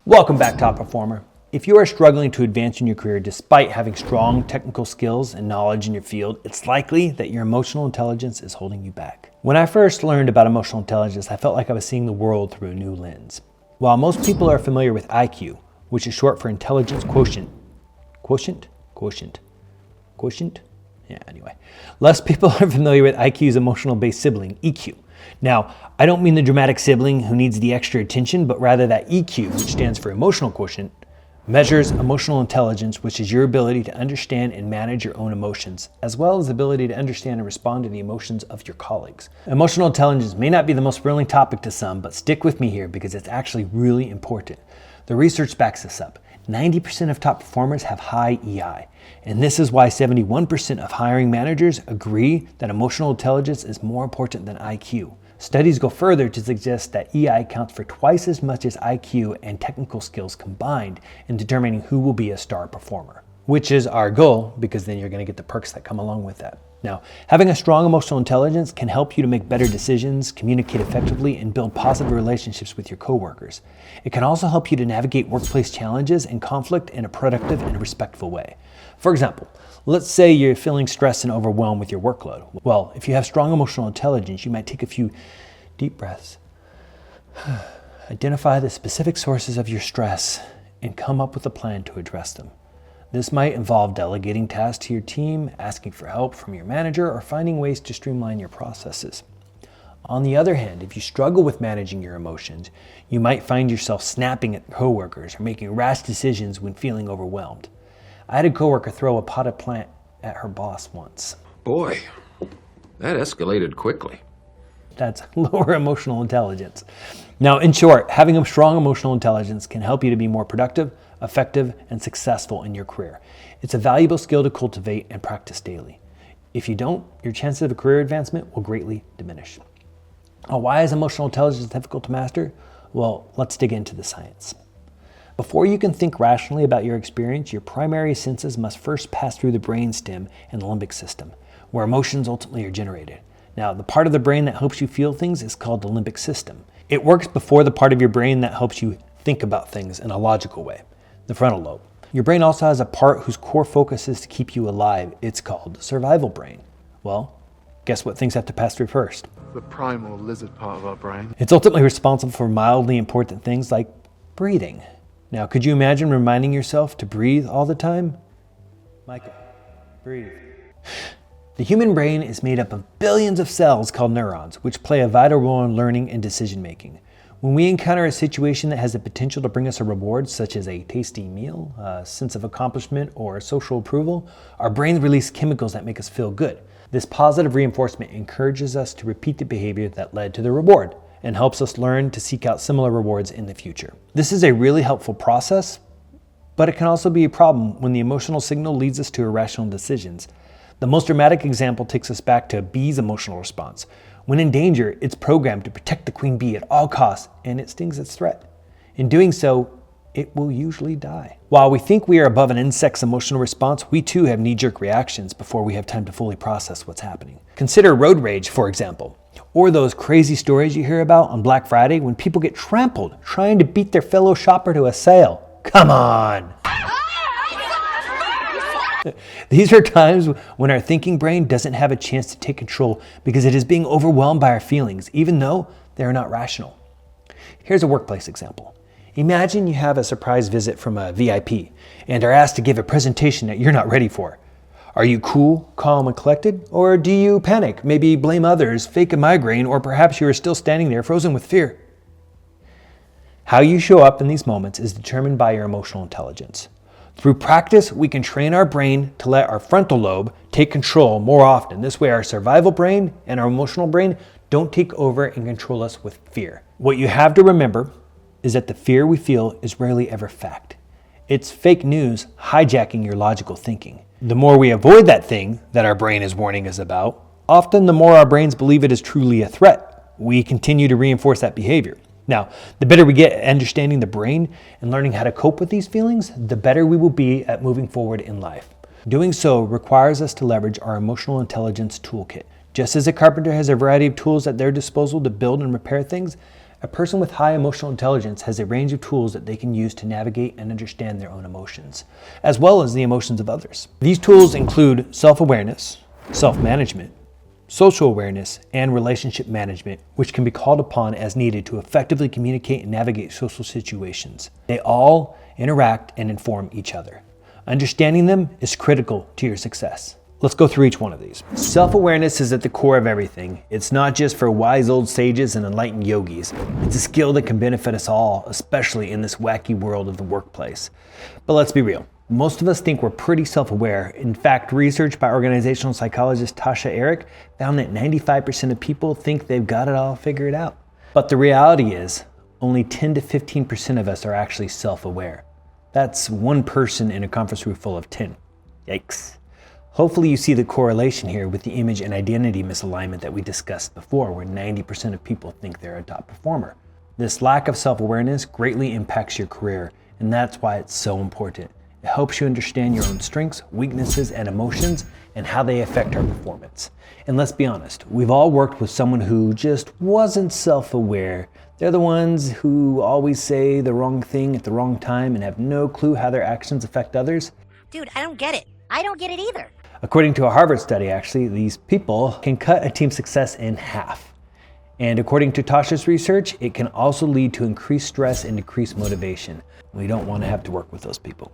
Welcome back, top performer. If you are struggling to advance in your career despite having strong technical skills and knowledge in your field, it's likely that your emotional intelligence is holding you back. When I first learned about emotional intelligence, I felt like I was seeing the world through a new lens. While most people are familiar with IQ, which is short for intelligence quotient. Yeah, anyway. Less people are familiar with IQ's emotional-based sibling, EQ. Now, I don't mean the dramatic sibling who needs the extra attention, but rather that EQ, which stands for emotional quotient, measures emotional intelligence, which is your ability to understand and manage your own emotions, as well as the ability to understand and respond to the emotions of your colleagues. Emotional intelligence may not be the most thrilling topic to some, but stick with me here because it's actually really important. The research backs this up. 90% of top performers have high EI, and this is why 71% of hiring managers agree that emotional intelligence is more important than IQ. Studies go further to suggest that EI counts for twice as much as IQ and technical skills combined in determining who will be a star performer, which is our goal because then you're going to get the perks that come along with that. Now, having a strong emotional intelligence can help you to make better decisions, communicate effectively, and build positive relationships with your coworkers. It can also help you to navigate workplace challenges and conflict in a productive and respectful way. For example, let's say you're feeling stressed and overwhelmed with your workload. Well, if you have strong emotional intelligence, you might take a few deep breaths, identify the specific sources of your stress, and come up with a plan to address them. This might involve delegating tasks to your team, asking for help from your manager, or finding ways to streamline your processes. On the other hand, if you struggle with managing your emotions, you might find yourself snapping at coworkers or making rash decisions when feeling overwhelmed. I had a coworker throw a potted plant at her boss once. Boy, that escalated quickly. That's lower emotional intelligence. Now, in short, having a strong emotional intelligence can help you to be more productive, effective, and successful in your career. It's a valuable skill to cultivate and practice daily. If you don't, your chances of a career advancement will greatly diminish. Why is emotional intelligence difficult to master? Well, let's dig into the science. Before you can think rationally about your experience, your primary senses must first pass through the brainstem and the limbic system, where emotions ultimately are generated. Now, the part of the brain that helps you feel things is called the limbic system. It works before the part of your brain that helps you think about things in a logical way, the frontal lobe. Your brain also has a part whose core focus is to keep you alive. It's called the survival brain. Well, guess what things have to pass through first? The primal lizard part of our brain. It's ultimately responsible for mildly important things like breathing. Now, could you imagine reminding yourself to breathe all the time? Michael, breathe. The human brain is made up of billions of cells called neurons, which play a vital role in learning and decision making. When we encounter a situation that has the potential to bring us a reward, such as a tasty meal, a sense of accomplishment, or social approval, our brains release chemicals that make us feel good. This positive reinforcement encourages us to repeat the behavior that led to the reward and helps us learn to seek out similar rewards in the future. This is a really helpful process, but it can also be a problem when the emotional signal leads us to irrational decisions. The most dramatic example takes us back to a bee's emotional response. When in danger, it's programmed to protect the queen bee at all costs, and it stings its threat. In doing so, it will usually die. While we think we are above an insect's emotional response, we too have knee-jerk reactions before we have time to fully process what's happening. Consider road rage, for example, or those crazy stories you hear about on Black Friday when people get trampled trying to beat their fellow shopper to a sale. Come on! These are times when our thinking brain doesn't have a chance to take control because it is being overwhelmed by our feelings, even though they are not rational. Here's a workplace example. Imagine you have a surprise visit from a VIP and are asked to give a presentation that you're not ready for. Are you cool, calm, and collected? Or do you panic, maybe blame others, fake a migraine, or perhaps you are still standing there frozen with fear? How you show up in these moments is determined by your emotional intelligence. Through practice, we can train our brain to let our frontal lobe take control more often. This way, our survival brain and our emotional brain don't take over and control us with fear. What you have to remember is that the fear we feel is rarely ever fact. It's fake news hijacking your logical thinking. The more we avoid that thing that our brain is warning us about, often the more our brains believe it is truly a threat. We continue to reinforce that behavior. Now, the better we get at understanding the brain and learning how to cope with these feelings, the better we will be at moving forward in life. Doing so requires us to leverage our emotional intelligence toolkit. Just as a carpenter has a variety of tools at their disposal to build and repair things, A person with high emotional intelligence has a range of tools that they can use to navigate and understand their own emotions, as well as the emotions of others. These tools include self-awareness, self-management, social awareness, and relationship management, which can be called upon as needed to effectively communicate and navigate social situations. They all interact and inform each other. Understanding them is critical to your success. Let's go through each one of these. Self-awareness is at the core of everything. It's not just for wise old sages and enlightened yogis. It's a skill that can benefit us all, especially in this wacky world of the workplace. But let's be real. Most of us think we're pretty self-aware. In fact, research by organizational psychologist Tasha Eric found that 95% of people think they've got it all figured out. But the reality is, only 10 to 15% of us are actually self-aware. That's one person in a conference room full of 10. Yikes. Hopefully you see the correlation here with the image and identity misalignment that we discussed before, where 90% of people think they're a top performer. This lack of self-awareness greatly impacts your career, and that's why it's so important. It helps you understand your own strengths, weaknesses, and emotions, and how they affect our performance. And let's be honest, we've all worked with someone who just wasn't self-aware. They're the ones who always say the wrong thing at the wrong time and have no clue how their actions affect others. Dude, I don't get it. I don't get it either. According to a Harvard study, actually, these people can cut a team's success in half. And according to Tasha's research, it can also lead to increased stress and decreased motivation. We don't want to have to work with those people.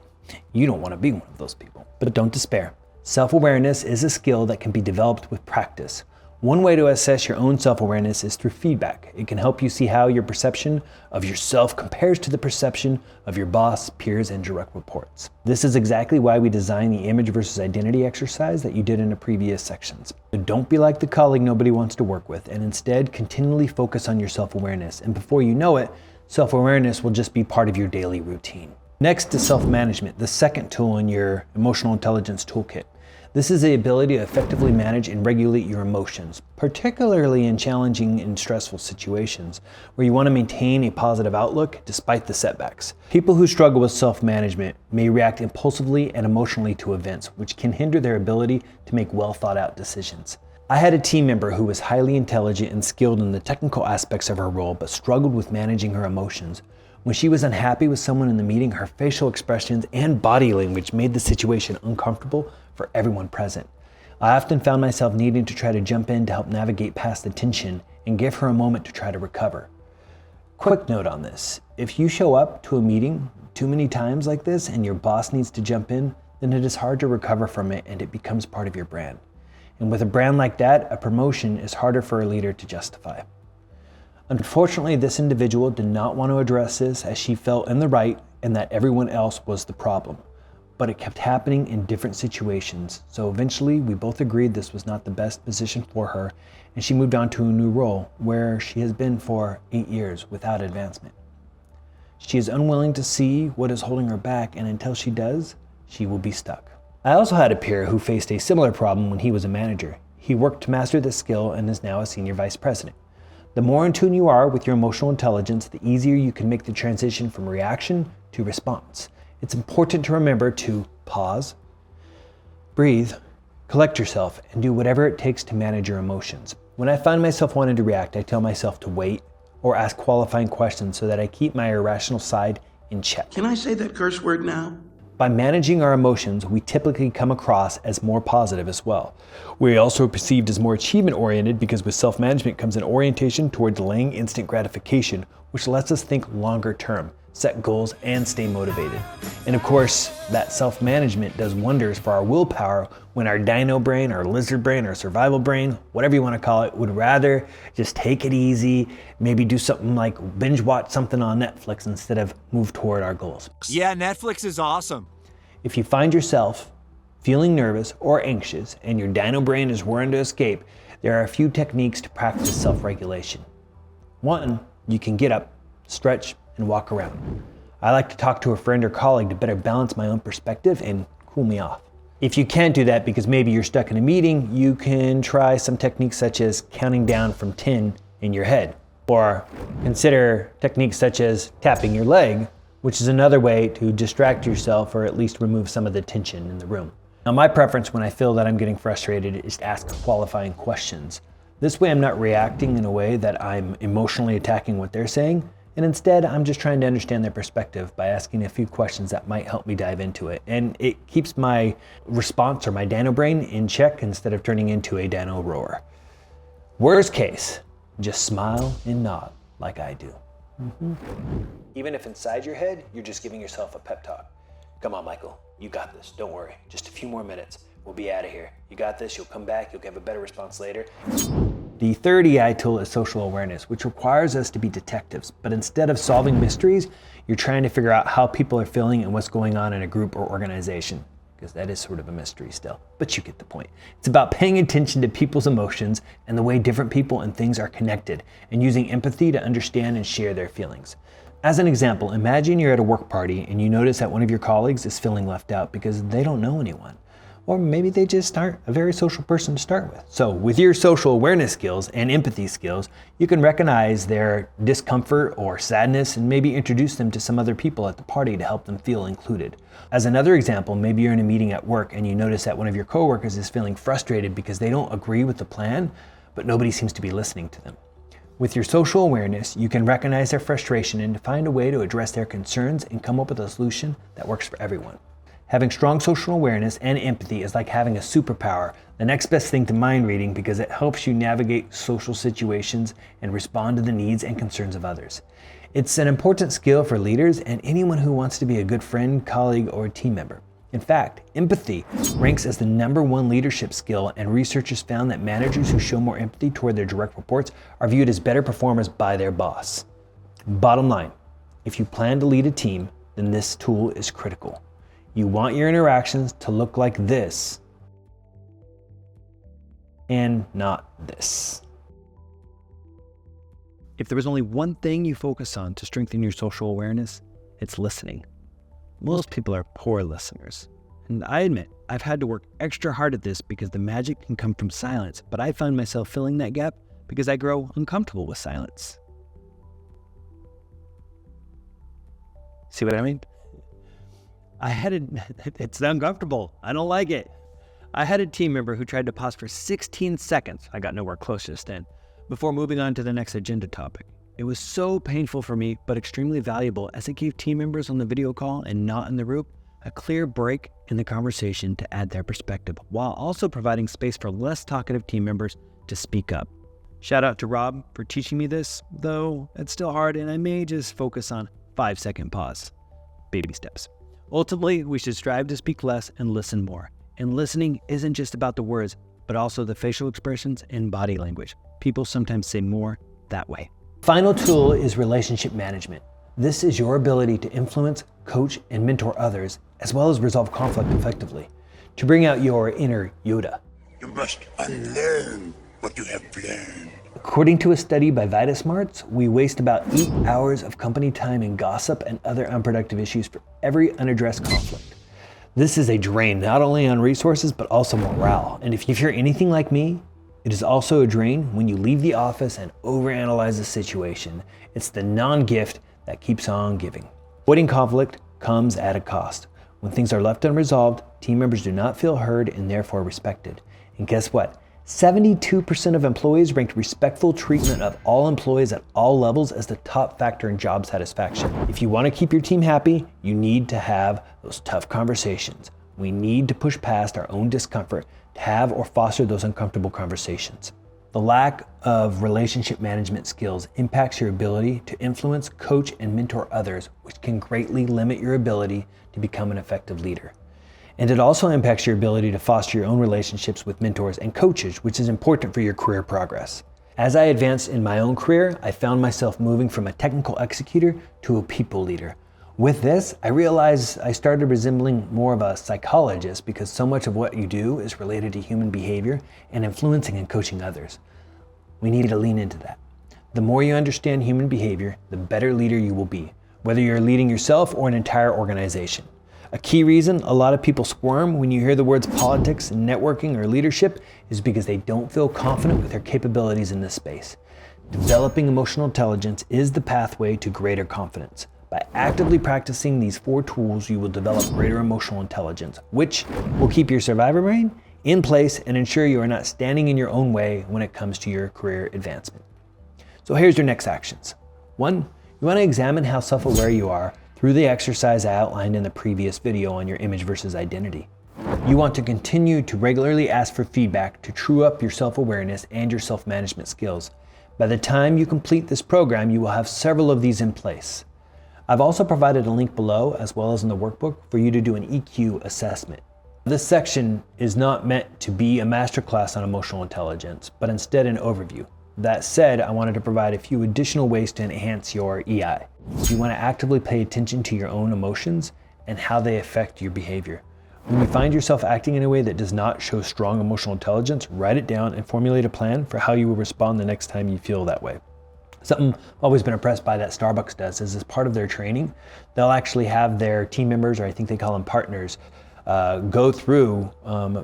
You don't want to be one of those people. But don't despair. Self-awareness is a skill that can be developed with practice. One way to assess your own self-awareness is through feedback. It can help you see how your perception of yourself compares to the perception of your boss, peers, and direct reports. This is exactly why we designed the image versus identity exercise that you did in the previous sections. So don't be like the colleague nobody wants to work with, and instead continually focus on your self-awareness. And before you know it, self-awareness will just be part of your daily routine. Next is self-management, the second tool in your emotional intelligence toolkit. This is the ability to effectively manage and regulate your emotions, particularly in challenging and stressful situations where you want to maintain a positive outlook despite the setbacks. People who struggle with self-management may react impulsively and emotionally to events, which can hinder their ability to make well thought out decisions. I had a team member who was highly intelligent and skilled in the technical aspects of her role, but struggled with managing her emotions. When she was unhappy with someone in the meeting, her facial expressions and body language made the situation uncomfortable for everyone present. I often found myself needing to try to jump in to help navigate past the tension and give her a moment to try to recover. Quick note on this, if you show up to a meeting too many times like this and your boss needs to jump in, then it is hard to recover from it and it becomes part of your brand. And with a brand like that, a promotion is harder for a leader to justify. Unfortunately, this individual did not want to address this as she felt in the right and that everyone else was the problem. But it kept happening in different situations. So eventually we both agreed this was not the best position for her, and she moved on to a new role where she has been for 8 years without advancement. She is unwilling to see what is holding her back, and until she does, she will be stuck. I also had a peer who faced a similar problem when he was a manager. He worked to master this skill and is now a senior vice president. The more in tune you are with your emotional intelligence, the easier you can make the transition from reaction to response. It's important to remember to pause, breathe, collect yourself, and do whatever it takes to manage your emotions. When I find myself wanting to react, I tell myself to wait or ask qualifying questions so that I keep my irrational side in check. Can I say that curse word now? By managing our emotions, we typically come across as more positive as well. We're also perceived as more achievement-oriented because with self-management comes an orientation toward delaying instant gratification, which lets us think longer term, set goals, and stay motivated. And of course, that self-management does wonders for our willpower when our dino brain, our lizard brain, our survival brain, whatever you want to call it, would rather just take it easy, maybe do something like binge watch something on Netflix instead of move toward our goals. Yeah, Netflix is awesome. If you find yourself feeling nervous or anxious and your dino brain is roaring to escape, there are a few techniques to practice self-regulation. One, you can get up, stretch, and walk around. I like to talk to a friend or colleague to better balance my own perspective and cool me off. If you can't do that because maybe you're stuck in a meeting, you can try some techniques such as counting down from 10 in your head. Or consider techniques such as tapping your leg, which is another way to distract yourself or at least remove some of the tension in the room. Now, my preference when I feel that I'm getting frustrated is to ask qualifying questions. This way I'm not reacting in a way that I'm emotionally attacking what they're saying, and instead I'm just trying to understand their perspective by asking a few questions that might help me dive into it. And it keeps my response or my Dano brain in check instead of turning into a Dano roar. Worst case, just smile and nod like I do. Even if inside your head, you're just giving yourself a pep talk. Come on, Michael, you got this, don't worry. Just a few more minutes, we'll be out of here. You got this, you'll come back, you'll have a better response later. The third EI tool is social awareness, which requires us to be detectives, but instead of solving mysteries, you're trying to figure out how people are feeling and what's going on in a group or organization, because that is sort of a mystery still, but you get the point. It's about paying attention to people's emotions and the way different people and things are connected, and using empathy to understand and share their feelings. As an example, imagine you're at a work party and you notice that one of your colleagues is feeling left out because they don't know anyone. Or maybe they just aren't a very social person to start with. So with your social awareness skills and empathy skills, you can recognize their discomfort or sadness and maybe introduce them to some other people at the party to help them feel included. As another example, maybe you're in a meeting at work and you notice that one of your coworkers is feeling frustrated because they don't agree with the plan, but nobody seems to be listening to them. With your social awareness, you can recognize their frustration and find a way to address their concerns and come up with a solution that works for everyone. Having strong social awareness and empathy is like having a superpower, the next best thing to mind reading, because it helps you navigate social situations and respond to the needs and concerns of others. It's an important skill for leaders and anyone who wants to be a good friend, colleague, or team member. In fact, empathy ranks as the #1 leadership skill, and researchers found that managers who show more empathy toward their direct reports are viewed as better performers by their boss. Bottom line, if you plan to lead a team, then this tool is critical. You want your interactions to look like this and not this. If there was only one thing you focus on to strengthen your social awareness, it's listening. Most people are poor listeners. And I admit, I've had to work extra hard at this because the magic can come from silence, but I found myself filling that gap because I grow uncomfortable with silence. See what I mean? It's uncomfortable. I don't like it. I had a team member who tried to pause for 16 seconds. I got nowhere close just then, before moving on to the next agenda topic. It was so painful for me, but extremely valuable, as it gave team members on the video call and not in the room a clear break in the conversation to add their perspective, while also providing space for less talkative team members to speak up. Shout out to Rob for teaching me this, though it's still hard and I may just focus on 5-second pause. Baby steps. Ultimately, we should strive to speak less and listen more. And listening isn't just about the words, but also the facial expressions and body language. People sometimes say more that way. Final tool is relationship management. This is your ability to influence, coach, and mentor others, as well as resolve conflict effectively, to bring out your inner Yoda. You must unlearn what you have learned. According to a study by VitaSmarts, we waste about 8 hours of company time in gossip and other unproductive issues for every unaddressed conflict. This is a drain not only on resources, but also morale. And if you're anything like me, it is also a drain when you leave the office and overanalyze the situation. It's the non-gift that keeps on giving. Avoiding conflict comes at a cost. When things are left unresolved, team members do not feel heard and therefore respected. And guess what? 72% of employees ranked respectful treatment of all employees at all levels as the top factor in job satisfaction. If you want to keep your team happy, you need to have those tough conversations. We need to push past our own discomfort to have or foster those uncomfortable conversations. The lack of relationship management skills impacts your ability to influence, coach, and mentor others, which can greatly limit your ability to become an effective leader. And it also impacts your ability to foster your own relationships with mentors and coaches, which is important for your career progress. As I advanced in my own career, I found myself moving from a technical executor to a people leader. With this, I realized I started resembling more of a psychologist because so much of what you do is related to human behavior and influencing and coaching others. We need to lean into that. The more you understand human behavior, the better leader you will be, whether you're leading yourself or an entire organization. A key reason a lot of people squirm when you hear the words politics, networking, or leadership is because they don't feel confident with their capabilities in this space. Developing emotional intelligence is the pathway to greater confidence. By actively practicing these 4 tools, you will develop greater emotional intelligence, which will keep your survivor brain in place and ensure you are not standing in your own way when it comes to your career advancement. So here's your next actions. 1, you want to examine how self-aware you are through the exercise I outlined in the previous video on your image versus identity. You want to continue to regularly ask for feedback to true up your self-awareness and your self-management skills. By the time you complete this program, you will have several of these in place. I've also provided a link below, as well as in the workbook, for you to do an EQ assessment. This section is not meant to be a masterclass on emotional intelligence, but instead an overview. That said, I wanted to provide a few additional ways to enhance your EI. You want to actively pay attention to your own emotions and how they affect your behavior. When you find yourself acting in a way that does not show strong emotional intelligence, write it down and formulate a plan for how you will respond the next time you feel that way. Something I've always been impressed by that Starbucks does is as part of their training, they'll actually have their team members, or I think they call them partners, go through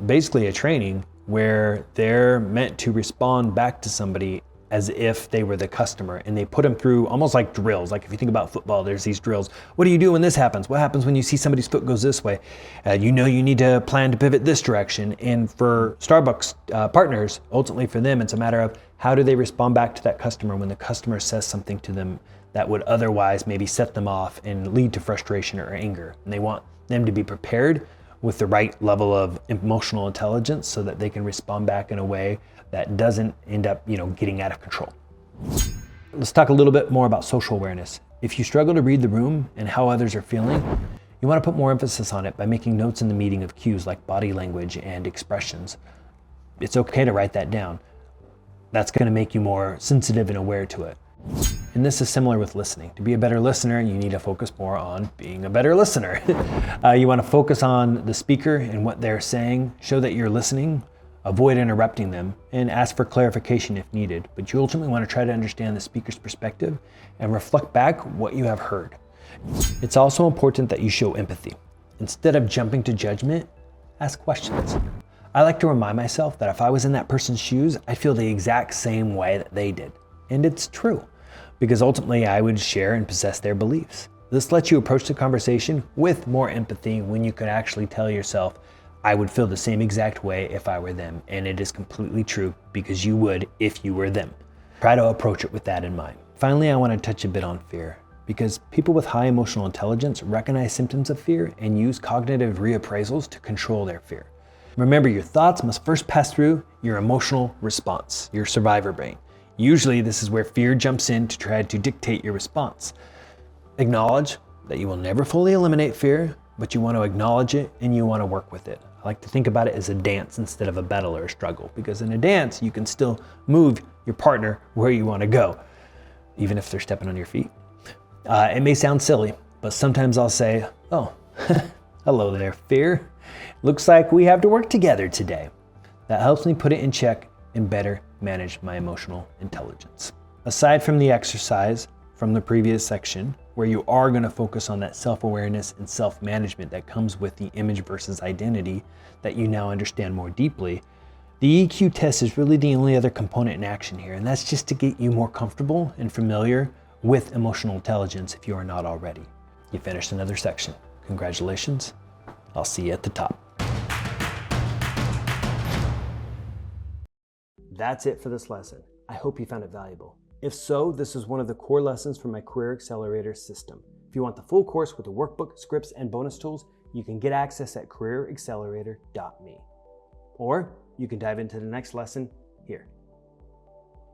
basically a training where they're meant to respond back to somebody as if they were the customer, and they put them through almost like drills. Like if you think about football, there's these drills. What do you do when this happens? What happens when you see somebody's foot goes this way? You know you need to plan to pivot this direction. And for Starbucks partners, ultimately for them, it's a matter of how do they respond back to that customer when the customer says something to them that would otherwise maybe set them off and lead to frustration or anger. And they want them to be prepared with the right level of emotional intelligence so that they can respond back in a way that doesn't end up, getting out of control. Let's talk a little bit more about social awareness. If you struggle to read the room and how others are feeling, you want to put more emphasis on it by making notes in the meeting of cues like body language and expressions. It's okay to write that down. That's going to make you more sensitive and aware to it. And this is similar with listening. To be a better listener, you need to focus more on being a better listener. You want to focus on the speaker and what they're saying, show that you're listening, avoid interrupting them, and ask for clarification if needed. But you ultimately want to try to understand the speaker's perspective and reflect back what you have heard. It's also important that you show empathy. Instead of jumping to judgment, ask questions. I like to remind myself that if I was in that person's shoes, I'd feel the exact same way that they did. And it's true, because ultimately I would share and possess their beliefs. This lets you approach the conversation with more empathy when you could actually tell yourself, I would feel the same exact way if I were them. And it is completely true, because you would if you were them. Try to approach it with that in mind. Finally, I want to touch a bit on fear, because people with high emotional intelligence recognize symptoms of fear and use cognitive reappraisals to control their fear. Remember, your thoughts must first pass through your emotional response, your survivor brain. Usually this is where fear jumps in to try to dictate your response. Acknowledge that you will never fully eliminate fear, but you want to acknowledge it and you want to work with it. I like to think about it as a dance instead of a battle or a struggle, because in a dance, you can still move your partner where you want to go, even if they're stepping on your feet. It may sound silly, but sometimes I'll say, oh, hello there, fear. Looks like we have to work together today. That helps me put it in check and better manage my emotional intelligence. Aside from the exercise from the previous section, where you are going to focus on that self-awareness and self-management that comes with the image versus identity that you now understand more deeply, the EQ test is really the only other component in action here, and that's just to get you more comfortable and familiar with emotional intelligence if you are not already. You finished another section. Congratulations. I'll see you at the top. That's it for this lesson. I hope you found it valuable. If so, this is one of the core lessons from my Career Accelerator system. If you want the full course with the workbook, scripts, and bonus tools, you can get access at careeraccelerator.me. Or you can dive into the next lesson here.